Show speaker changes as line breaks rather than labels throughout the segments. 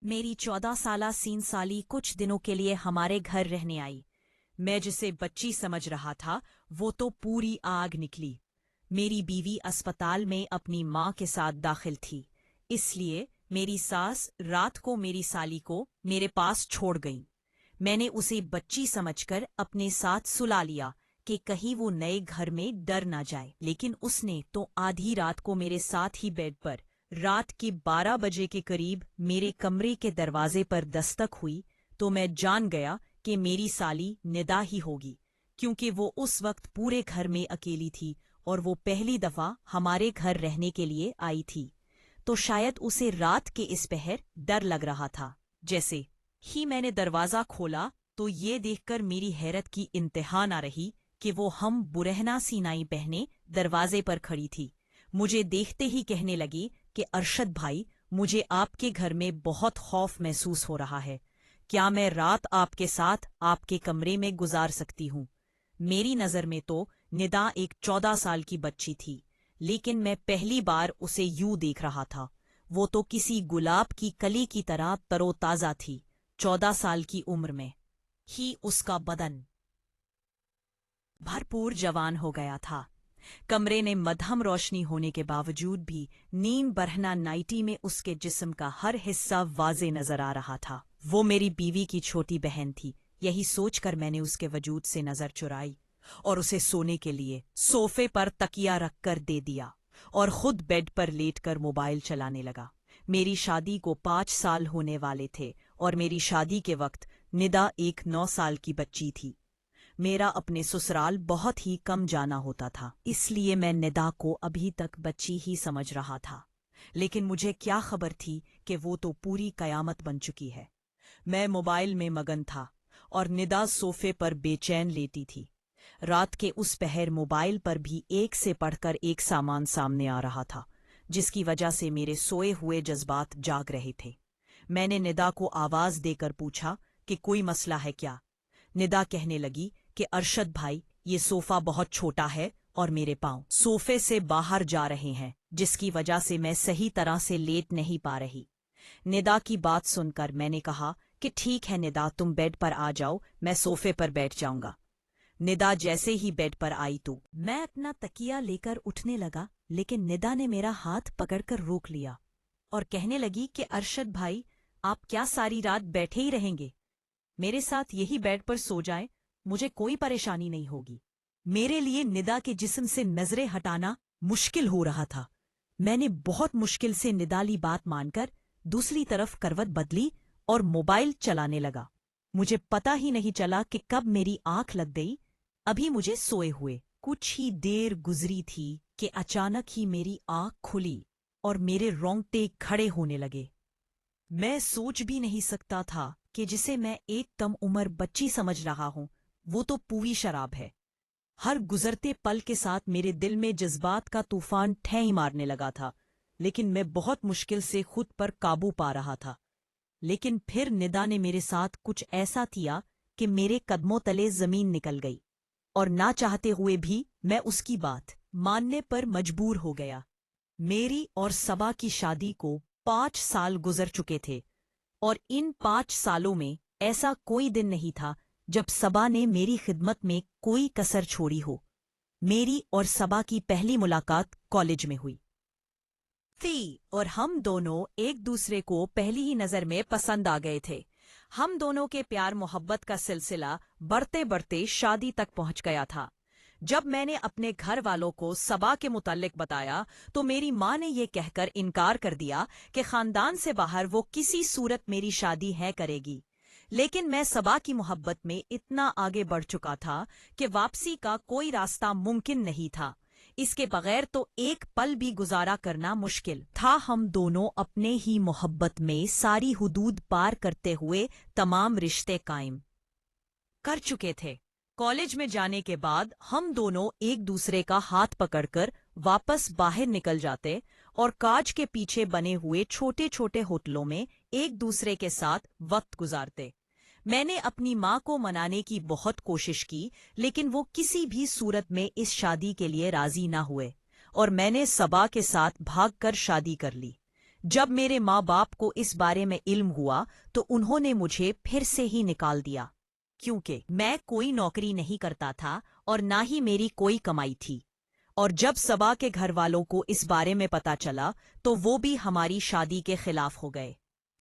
मेरी 14 साला सीन साली कुछ दिनों के लिए हमारे घर रहने आई। मैं जिसे बच्ची समझ रहा था वो तो पूरी आग निकली। मेरी बीवी अस्पताल में अपनी माँ के साथ दाखिल थी, इसलिए मेरी सास रात को मेरी साली को मेरे पास छोड़ गई। मैंने उसे बच्ची समझकर अपने साथ सुला लिया कि कहीं वो नए घर में डर ना जाए, लेकिन उसने तो आधी रात को मेरे साथ ही बेड पर रात के 12 बजे के करीब मेरे कमरे के दरवाजे पर दस्तक हुई तो मैं जान गया कि मेरी साली निदा ही होगी, क्योंकि वो उस वक्त पूरे घर में अकेली थी और वो पहली दफा हमारे घर रहने के लिए आई थी। तो शायद उसे रात के इस पहर डर लग रहा था। जैसे ही मैंने दरवाजा खोला तो ये देखकर मेरी हैरत की इंतहा न रही कि वो हम बुरहना सीनाई पहने दरवाजे पर खड़ी थी। मुझे देखते ही कहने लगी कि अरशद भाई, मुझे आपके घर में बहुत खौफ महसूस हो रहा है। क्या मैं रात आपके साथ आपके कमरे में गुजार सकती हूँ? मेरी नज़र में तो निदा एक 14 साल की बच्ची थी, लेकिन मैं पहली बार उसे यूं देख रहा था। वो तो किसी गुलाब की कली की तरह तरोताज़ा थी। 14 साल की उम्र में ही उसका बदन भरपूर जवान हो गया था। कमरे ने मध्यम रोशनी होने के बावजूद भी नीम बरहना नाइटी में उसके जिस्म का हर हिस्सा वाजे नजर आ रहा था। वो मेरी बीवी की छोटी बहन थी। यही सोचकर मैंने उसके वजूद से नजर चुराई और उसे सोने के लिए सोफे पर तकिया रखकर दे दिया और खुद बेड पर लेटकर मोबाइल चलाने लगा। मेरी शादी को 5 साल होने वाले थे और मेरी शादी के वक्त निदा एक 9 साल की बच्ची थी। मेरा अपने ससुराल बहुत ही कम जाना होता था, इसलिए मैं निदा को अभी तक बच्ची ही समझ रहा था। लेकिन मुझे क्या खबर थी कि वो तो पूरी कयामत बन चुकी है। मैं मोबाइल में मगन था और निदा सोफे पर बेचैन लेटी थी। रात के उस पहर मोबाइल पर भी एक से पढ़कर एक सामान सामने आ रहा था, जिसकी वजह से मेरे सोए हुए जज्बात जाग रहे थे। मैंने निदा को आवाज देकर पूछा कि कोई मसला है क्या? निदा कहने लगी कि अरशद भाई, ये सोफा बहुत छोटा है और मेरे पांव सोफे से बाहर जा रहे हैं, जिसकी वजह से मैं सही तरह से लेट नहीं पा रही। निदा की बात सुनकर मैंने कहा कि ठीक है निदा, तुम बेड पर आ जाओ, मैं सोफे पर बैठ जाऊंगा। निदा जैसे ही बेड पर आई तो मैं अपना तकिया लेकर उठने लगा, लेकिन निदा ने मेरा हाथ पकड़कर रोक लिया और कहने लगी कि अरशद भाई, आप क्या सारी रात बैठे ही रहेंगे? मेरे साथ यही बेड पर सो जाएं, मुझे कोई परेशानी नहीं होगी। मेरे लिए निदा के जिस्म से नजरें हटाना मुश्किल हो रहा था। मैंने बहुत मुश्किल से निदाली बात मानकर दूसरी तरफ करवट बदली और मोबाइल चलाने लगा। मुझे पता ही नहीं चला कि कब मेरी आंख लग गई। अभी मुझे सोए हुए कुछ ही देर गुजरी थी कि अचानक ही मेरी आंख खुली और मेरे रोंगटे खड़े होने लगे। मैं सोच भी नहीं सकता था कि जिसे मैं एक कम उम्र बच्ची समझ रहा हूं, वो तो पूरी शराब है। हर गुजरते पल के साथ मेरे दिल में जज्बात का तूफान ठेई मारने लगा था, लेकिन मैं बहुत मुश्किल से खुद पर काबू पा रहा था। लेकिन फिर निदा ने मेरे साथ कुछ ऐसा किया कि मेरे कदमों तले जमीन निकल गई और ना चाहते हुए भी मैं उसकी बात मानने पर मजबूर हो गया। मेरी और सबा की शादी को 5 साल गुजर चुके थे और इन 5 सालों में ऐसा कोई दिन नहीं था जब सबा ने मेरी खिदमत में कोई कसर छोड़ी हो। मेरी और सबा की पहली मुलाकात कॉलेज में हुई थी और हम दोनों एक दूसरे को पहली ही नजर में पसंद आ गए थे। हम दोनों के प्यार मोहब्बत का सिलसिला बढ़ते बढ़ते शादी तक पहुंच गया था। जब मैंने अपने घर वालों को सबा के मुताल्लिक बताया तो मेरी माँ ने यह कहकर इनकार कर दिया कि खानदान से बाहर वो किसी सूरत मेरी शादी है करेगी। लेकिन मैं सबा की मोहब्बत में इतना आगे बढ़ चुका था कि वापसी का कोई रास्ता मुमकिन नहीं था। इसके बगैर तो एक पल भी गुजारा करना मुश्किल था। हम दोनों अपने ही मोहब्बत में सारी हुदूद पार करते हुए तमाम रिश्ते कायम कर चुके थे। कॉलेज में जाने के बाद हम दोनों एक दूसरे का हाथ पकड़कर वापस बाहर निकल जाते और कांच के पीछे बने हुए छोटे छोटे होटलों में एक दूसरे के साथ वक्त गुजारते। मैंने अपनी माँ को मनाने की बहुत कोशिश की, लेकिन वो किसी भी सूरत में इस शादी के लिए राजी ना हुए और मैंने सबा के साथ भागकर शादी कर ली। जब मेरे माँ बाप को इस बारे में इल्म हुआ तो उन्होंने मुझे फिर से ही निकाल दिया, क्योंकि मैं कोई नौकरी नहीं करता था और ना ही मेरी कोई कमाई थी। और जब सबा के घर वालों को इस बारे में पता चला तो वो भी हमारी शादी के खिलाफ हो गए।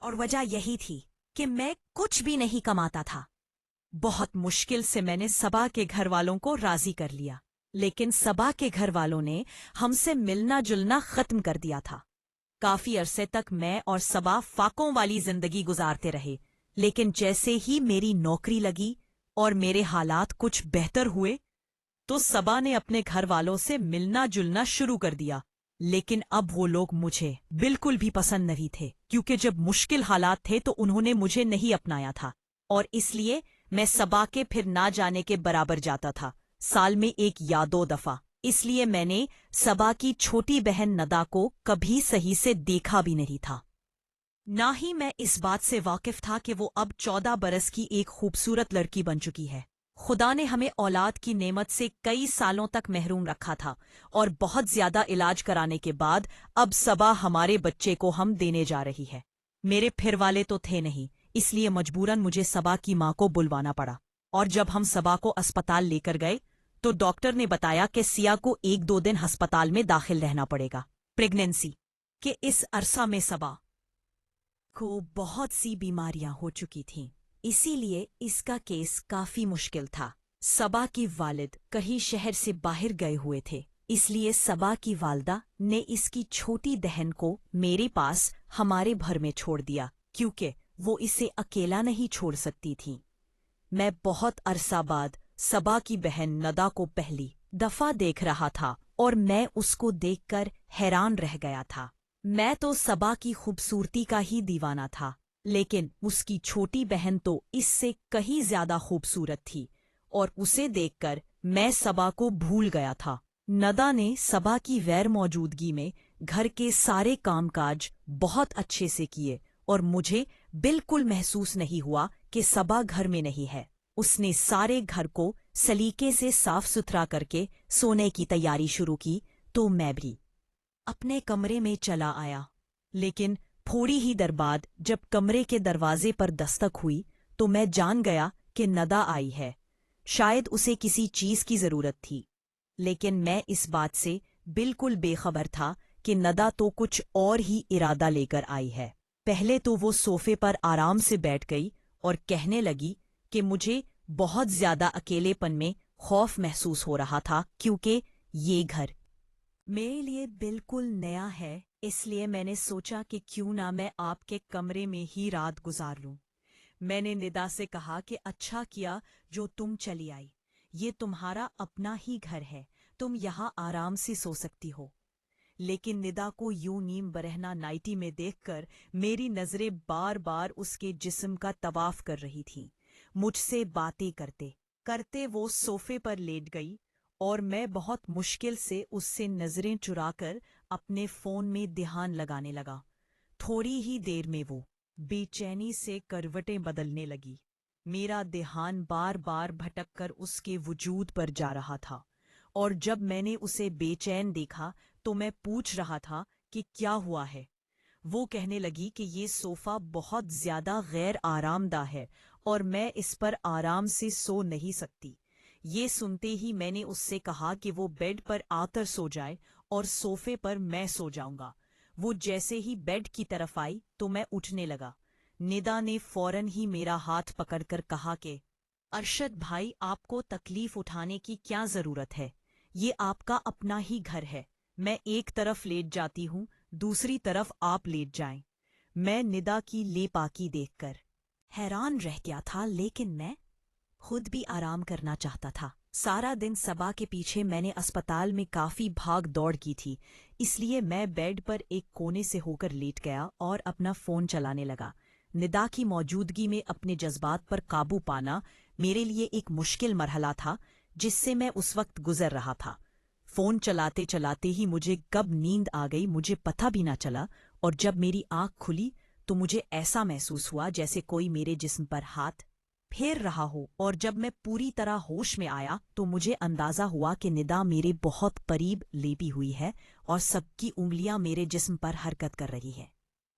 और वजह यही थी कि मैं कुछ भी नहीं कमाता था। बहुत मुश्किल से मैंने सबा के घर वालों को राजी कर लिया, लेकिन सबा के घर वालों ने हमसे मिलना जुलना खत्म कर दिया था। काफी अरसे तक मैं और सबा फाकों वाली जिंदगी गुजारते रहे, लेकिन जैसे ही मेरी नौकरी लगी और मेरे हालात कुछ बेहतर हुए तो सबा ने अपने घर वालों से मिलना जुलना शुरू कर दिया। लेकिन अब वो लोग मुझे बिल्कुल भी पसंद नहीं थे, क्योंकि जब मुश्किल हालात थे तो उन्होंने मुझे नहीं अपनाया था, और इसलिए मैं सबा के फिर ना जाने के बराबर जाता था, साल में एक या दो दफा। इसलिए मैंने सबा की छोटी बहन नदा को कभी सही से देखा भी नहीं था। ना ही मैं इस बात से वाकिफ था कि वो अब 14 बरस की एक खूबसूरत लड़की बन चुकी है। खुदा ने हमें औलाद की नेमत से कई सालों तक महरूम रखा था, और बहुत ज्यादा इलाज कराने के बाद अब सबा हमारे बच्चे को हम देने जा रही है। मेरे फिर वाले तो थे नहीं, इसलिए मजबूरन मुझे सबा की माँ को बुलवाना पड़ा। और जब हम सबा को अस्पताल लेकर गए तो डॉक्टर ने बताया कि सिया को 1-2 दिन अस्पताल में दाखिल रहना पड़ेगा। प्रेगनेंसी के इस अरसा में सबा को बहुत सी बीमारियां हो चुकी थीं, इसीलिए इसका केस काफी मुश्किल था। सबा की वालिद कहीं शहर से बाहर गए हुए थे, इसलिए सबा की वालदा ने इसकी छोटी बहन को मेरे पास हमारे घर में छोड़ दिया, क्योंकि वो इसे अकेला नहीं छोड़ सकती थी। मैं बहुत अरसा बाद सबा की बहन नदा को पहली दफा देख रहा था और मैं उसको देखकर हैरान रह गया था। मैं तो सबा की खूबसूरती का ही दीवाना था, लेकिन उसकी छोटी बहन तो इससे कहीं ज्यादा खूबसूरत थी, और उसे देखकर मैं सबा को भूल गया था। नदा ने सबा की गैर मौजूदगी में घर के सारे कामकाज बहुत अच्छे से किए, और मुझे बिल्कुल महसूस नहीं हुआ कि सबा घर में नहीं है। उसने सारे घर को सलीके से साफ सुथरा करके सोने की तैयारी शुरू की, तो मैं भी अपने कमरे में चला आया। लेकिन थोड़ी ही देर बाद जब कमरे के दरवाजे पर दस्तक हुई तो मैं जान गया कि नदा आई है। शायद उसे किसी चीज की जरूरत थी, लेकिन मैं इस बात से बिल्कुल बेखबर था कि नदा तो कुछ और ही इरादा लेकर आई है। पहले तो वो सोफे पर आराम से बैठ गई और कहने लगी कि मुझे बहुत ज्यादा अकेलेपन में खौफ महसूस हो रहा था, क्योंकि ये घर मेरे लिए बिल्कुल नया है, इसलिए मैंने सोचा कि क्यों ना मैं आपके कमरे में ही रात गुजार लूं। मैंने निदा से कहा कि अच्छा किया जो तुम चली आई, ये तुम्हारा अपना ही घर है, तुम यहाँ आराम से सो सकती हो। लेकिन निदा को यूं नीम बरहना नाइटी में देखकर मेरी नजरें बार बार उसके जिस्म का तवाफ कर रही थीं। मुझसे बातें करते करते वो सोफे पर लेट गई और मैं बहुत मुश्किल से उससे नजरें चुराकर अपने फोन में ध्यान लगाने लगा। थोड़ी ही देर में वो बेचैनी से करवटें बदलने लगी। मेरा ध्यान बार बार भटककर उसके वजूद पर जा रहा था, और जब मैंने उसे बेचैन देखा तो मैं पूछ रहा था कि क्या हुआ है। वो कहने लगी कि ये सोफा बहुत ज्यादा गैर आरामदा है और मैं इस पर आराम से सो नहीं सकती। ये सुनते ही मैंने उससे कहा कि वो बेड पर आकर सो जाए और सोफे पर मैं सो जाऊंगा। वो जैसे ही बेड की तरफ आई तो मैं उठने लगा। निदा ने फौरन ही मेरा हाथ पकड़कर कहा कि अरशद भाई, आपको तकलीफ उठाने की क्या जरूरत है, ये आपका अपना ही घर है। मैं एक तरफ लेट जाती हूँ, दूसरी तरफ आप लेट जाएं। मैं निदा की लेपाकी देखकर हैरान रह गया था, लेकिन मैं खुद भी आराम करना चाहता था। सारा दिन सबा के पीछे मैंने अस्पताल में काफी भाग दौड़ की थी, इसलिए मैं बेड पर एक कोने से होकर लेट गया और अपना फोन चलाने लगा। निदा की मौजूदगी में अपने जज्बात पर काबू पाना मेरे लिए एक मुश्किल मरहला था, जिससे मैं उस वक्त गुजर रहा था। फोन चलाते चलाते ही मुझे कब नींद आ गई मुझे पता भी ना चला, और जब मेरी आंख खुली तो मुझे ऐसा महसूस हुआ जैसे कोई मेरे जिस्म पर हाथ फेर रहा हो, और जब मैं पूरी तरह होश में आया तो मुझे अंदाजा हुआ कि निदा मेरे बहुत करीब लेटी हुई है और सबकी उंगलियां मेरे जिस्म पर हरकत कर रही है।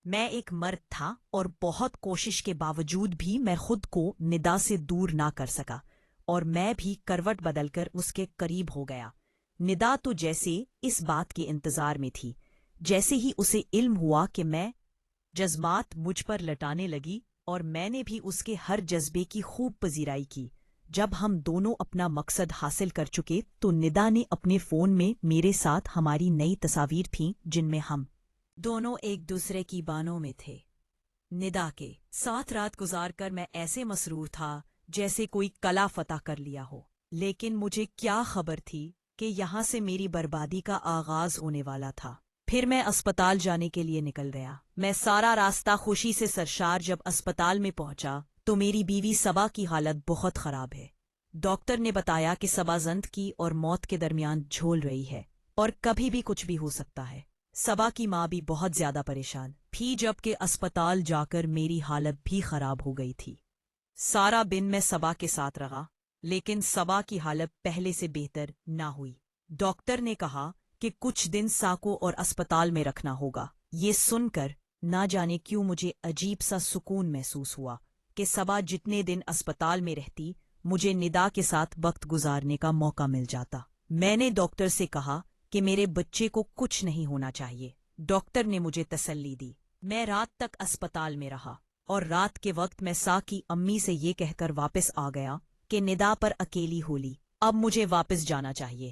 میں ایک مرد تھا اور بہت کوشش کے باوجود بھی میں خود کو ندا سے دور نہ کر سکا، اور میں بھی کروٹ بدل کر اس کے قریب ہو گیا۔ ندا تو جیسے اس بات کے انتظار میں تھی، جیسے ہی اسے علم ہوا کہ میں جذبات مجھ پر لٹانے لگی، اور میں نے بھی اس کے ہر جذبے کی خوب پذیرائی کی۔ جب ہم دونوں اپنا مقصد حاصل کر چکے تو ندا نے اپنے فون میں میرے ساتھ ہماری نئی تصاویر تھیں جن میں ہم دونوں ایک دوسرے کی بانوں میں تھے۔ ندا کے ساتھ رات گزار کر میں ایسے مسرور تھا جیسے کوئی قلعہ فتح کر لیا ہو، لیکن مجھے کیا خبر تھی کہ یہاں سے میری بربادی کا آغاز ہونے والا تھا۔ پھر میں اسپتال جانے کے لیے نکل گیا۔ میں سارا راستہ خوشی سے سرشار جب اسپتال میں پہنچا تو میری بیوی صبا کی حالت بہت خراب ہے۔ ڈاکٹر نے بتایا کہ صبا زند کی اور موت کے درمیان جھول رہی ہے، اور کبھی بھی کچھ بھی ہو سکتا ہے۔ صبا کی ماں بھی بہت زیادہ پریشان تھی، جبکہ اسپتال جا کر میری حالت بھی خراب ہو گئی تھی۔ سارا دن میں صبا کے ساتھ رہا، لیکن صبا کی حالت پہلے سے بہتر نہ ہوئی۔ ڈاکٹر نے کہا کہ کچھ دن ساکو اور اسپتال میں رکھنا ہوگا۔ یہ سن کر نہ جانے کیوں مجھے عجیب سا سکون محسوس ہوا کہ صبا جتنے دن اسپتال میں رہتی مجھے ندا کے ساتھ وقت گزارنے کا موقع مل جاتا۔ میں نے ڈاکٹر سے کہا کہ میرے بچے کو کچھ نہیں ہونا چاہیے۔ ڈاکٹر نے مجھے تسلی دی۔ میں رات تک اسپتال میں رہا، اور رات کے وقت میں سا کی امی سے یہ کہہ کر واپس آ گیا کہ ندا پر اکیلی ہولی، اب مجھے واپس جانا چاہیے،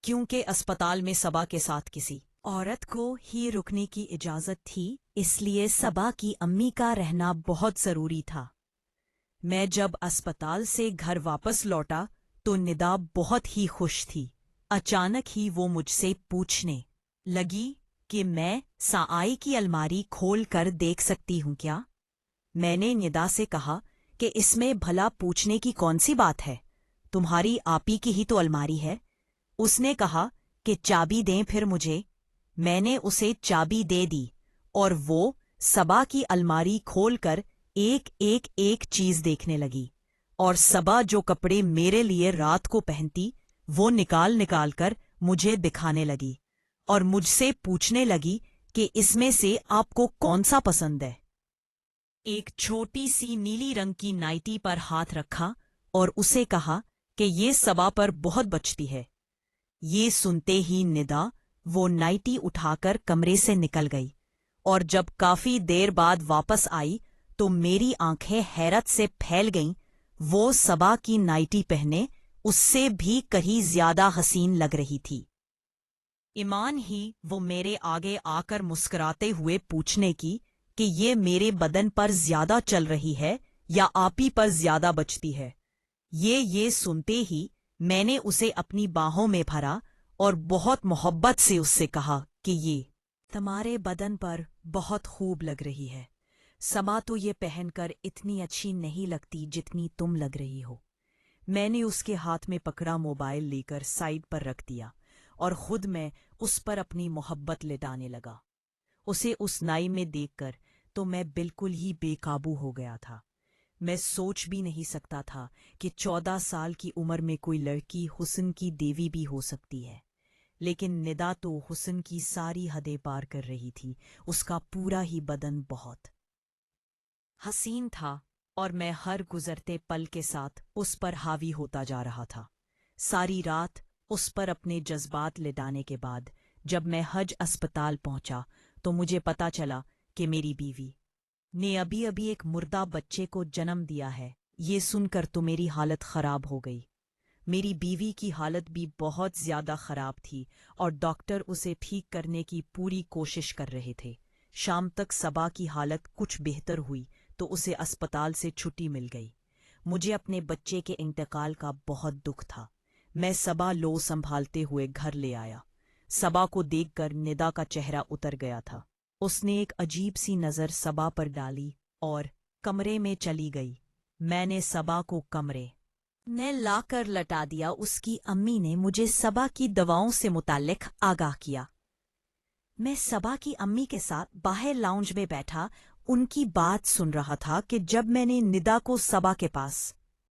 کیونکہ اسپتال میں صبا کے ساتھ کسی عورت کو ہی رکنے کی اجازت تھی، اس لیے صبا کی امی کا رہنا بہت ضروری تھا۔ میں جب اسپتال سے گھر واپس لوٹا تو ندا بہت ہی خوش تھی۔ اچانک ہی وہ مجھ سے پوچھنے لگی کہ میں سائی کی الماری کھول کر دیکھ سکتی ہوں کیا؟ میں نے ندا سے کہا کہ اس میں بھلا پوچھنے کی کون سی بات ہے، تمہاری آپی کی ہی تو الماری ہے۔ اس نے کہا کہ چابی دیں پھر مجھے۔ میں نے اسے چابی دے دی، اور وہ صبا کی الماری کھول کر ایک چیز دیکھنے لگی، اور صبا جو کپڑے میرے لیے رات کو پہنتی وہ نکال کر مجھے دکھانے لگی، اور مجھ سے پوچھنے لگی کہ اس میں سے آپ کو کون سا پسند ہے۔ ایک چھوٹی سی نیلی رنگ کی نائٹی پر ہاتھ رکھا اور اسے کہا کہ یہ صبا پر بہت بچتی ہے۔ یہ سنتے ہی ندا وہ نائٹی اٹھا کر کمرے سے نکل گئی، اور جب کافی دیر بعد واپس آئی تو میری آنکھیں حیرت سے پھیل گئیں۔ وہ صبا کی نائٹی پہنے اس سے بھی کہیں زیادہ حسین لگ رہی تھی۔ ایمان ہی وہ میرے آگے آ کر مسکراتے ہوئے پوچھنے کی کہ یہ میرے بدن پر زیادہ چل رہی ہے یا آپی پر زیادہ بچتی ہے۔ یہ سنتے ہی میں نے اسے اپنی باہوں میں بھرا اور بہت محبت سے اس سے کہا کہ یہ تمہارے بدن پر بہت خوب لگ رہی ہے، صبا تو یہ پہن کر اتنی اچھی نہیں لگتی جتنی تم لگ رہی ہو۔ میں نے اس کے ہاتھ میں پکڑا موبائل لے کر سائیڈ پر رکھ دیا، اور خود میں اس پر اپنی محبت لٹانے لگا۔ اسے اس نائی میں دیکھ کر تو میں بالکل ہی بے قابو ہو گیا تھا۔ میں سوچ بھی نہیں سکتا تھا کہ 14 سال کی عمر میں کوئی لڑکی حسن کی دیوی بھی ہو سکتی ہے، لیکن ندا تو حسن کی ساری حدیں پار کر رہی تھی۔ اس کا پورا ہی بدن بہت حسین تھا، اور میں ہر گزرتے پل کے ساتھ اس پر حاوی ہوتا جا رہا تھا۔ ساری رات اس پر اپنے جذبات لٹانے کے بعد جب میں حج اسپتال پہنچا تو مجھے پتا چلا کہ میری بیوی نے ابھی ایک مردہ بچے کو جنم دیا ہے۔ یہ سن کر تو میری حالت خراب ہو گئی۔ میری بیوی کی حالت بھی بہت زیادہ خراب تھی، اور ڈاکٹر اسے ٹھیک کرنے کی پوری کوشش کر رہے تھے۔ شام تک صبا کی حالت کچھ بہتر ہوئی تو اسے اسپتال سے چھٹی مل گئی۔ مجھے اپنے بچے کے انتقال کا بہت دکھ تھا۔ میں صبا لو سنبھالتے ہوئے گھر لے آیا۔ صبا کو دیکھ کر ندا کا چہرہ اتر گیا تھا۔ اس نے ایک عجیب سی نظر صبا پر ڈالی اور کمرے میں چلی گئی۔ میں نے صبا کو کمرے میں لا کر لٹا دیا۔ اس کی امی نے مجھے صبا کی دواؤں سے متعلق آگاہ کیا۔ میں صبا کی امی کے ساتھ باہر لاؤنج میں بیٹھا ان کی بات سن رہا تھا کہ جب میں نے ندا کو صبا کے پاس